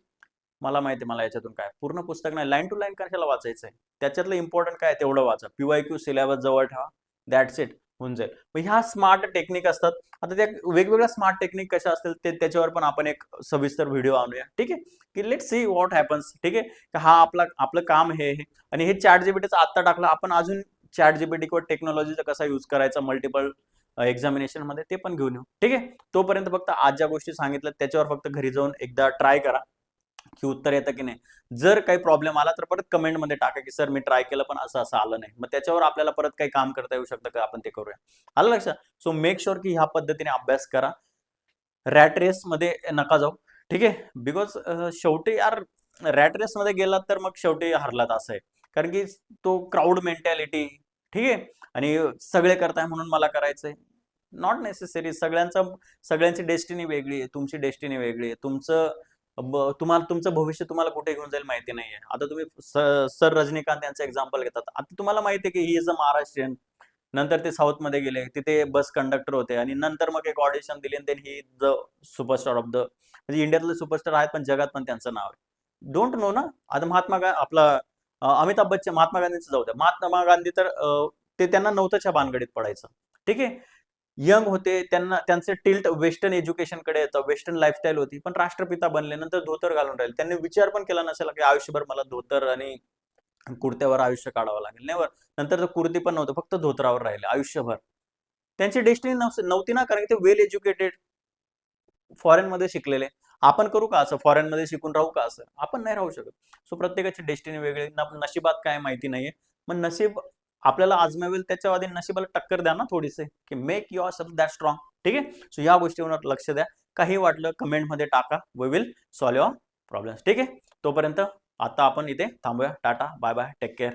मला माहिती आहे मला याच्यातून काय. पूर्ण पुस्तक नाही, लाईन टू लाईन कशाला वाचायचंय, त्याच्यातलं इम्पॉर्टंट काय तेवढं वाचा, पीवायक्यू सिलेबस जवळ ठेवा, दॅट्स इट, होऊन जाईल. मग ह्या स्मार्ट टेक्निक असतात. आता त्या वेगवेगळ्या स्मार्ट टेक्निक कशा असतील ते त्याच्यावर पण आपण एक सविस्तर व्हिडिओ आणूया, ठीक आहे, की लेट सी व्हॉट हॅपन्स, ठीक आहे. हा आपलं काम हे. आणि हे चॅट जीपीटीचं आत्ता टाकलं आपण, अजून चॅट जीपीटी किंवा टेक्नॉलॉजीचा कसा यूज करायचा मल्टिपल एक्झामिनेशन मध्ये ते पण घेऊन येऊ, ठीक आहे. तोपर्यंत फक्त आज ज्या गोष्टी सांगितल्या त्याच्यावर फक्त घरी जाऊन एकदा ट्राय करा की उत्तर येतं की नाही. जर काही प्रॉब्लेम आला तर परत कमेंट मध्ये टाका की सर मी ट्राय केलं पण असं असं आलं नाही. मग त्याच्यावर आपल्याला परत काही काम करता येऊ शकतं का, आपण ते करूया. आलं लक्षात. सो मेक शुअर की ह्या पद्धतीने अभ्यास करा, रॅट रेस मध्ये नका जाऊ, ठीक आहे. बिकॉज शेवटी यार रॅट रेस मध्ये गेलात तर मग शेवटी हरलात असं आहे. कारण की तो क्राऊड मेंटॅलिटी, ठीक आहे, आणि सगळे करताय म्हणून मला करायचंय, नॉट नेसेसरी. सगळ्यांची डेस्टिनी वेगळी आहे, तुमची डेस्टिनी वेगळी आहे. तुम्हाला तुमचं भविष्य तुम्हाला कुठे घेऊन जाईल माहिती नाहीये. आता तुम्ही सर रजनीकांत यांचं एक्झाम्पल घेतात. आता तुम्हाला माहिती आहे की ही इज अ महाराष्ट्रीयन, नंतर ते साऊथ मध्ये गेले, तिथे बस कंडक्टर होते आणि नंतर मग एक ऑडिशन दिली आणि ही द सुपरस्टार ऑफ द, म्हणजे इंडियातले सुपरस्टार आहेत पण जगात पण त्यांचं नाव आहे. डोंट नो ना. आता आपला अमिताभ बच्चन, महात्मा गांधींचं जाऊ द्या. महात्मा गांधी तर ते त्यांना नव्हतं भानगडीत पडायचं, ठीक आहे. यंग होते, त्यांचे टिल्ट वेस्टर्न एज्युकेशन कडे येतं, वेस्टर्न लाईफस्टाईल होती, पण राष्ट्रपिता बनले. नंतर धोतर घालून राहिले. त्यांनी विचार पण केला नसेल की आयुष्यभर मला धोतर आणि कुर्त्यावर आयुष्य काढावं लागेल, नेवर. नंतर तर कुर्ती पण नव्हतं, फक्त धोतरावर राहिले आयुष्यभर. त्यांची डेस्टिनी नव्हती ना, कारण ते वेल एज्युकेटेड फॉरेन मध्ये शिकलेले. आपण करू का असं, फॉरेन मध्ये शिकून राहू का असं? आपण नाही राहू शकत. सो प्रत्येकाची डेस्टिनी वेगळी, नशिबात काय माहिती नाहीये. मग नशीब आपल्याला आजमावेल त्याच्या आधी नशिबाला टक्कर द्या ना थोडीसे, की make your self that strong. ठीक आहे. सो या गोष्टीवर लक्ष द्या. काही वाटलं कमेंट मध्ये टाका, we will solve your problems. ठीक आहे. तोपर्यंत आता आपण इथे थांबूया. Tata, bye bye, take care.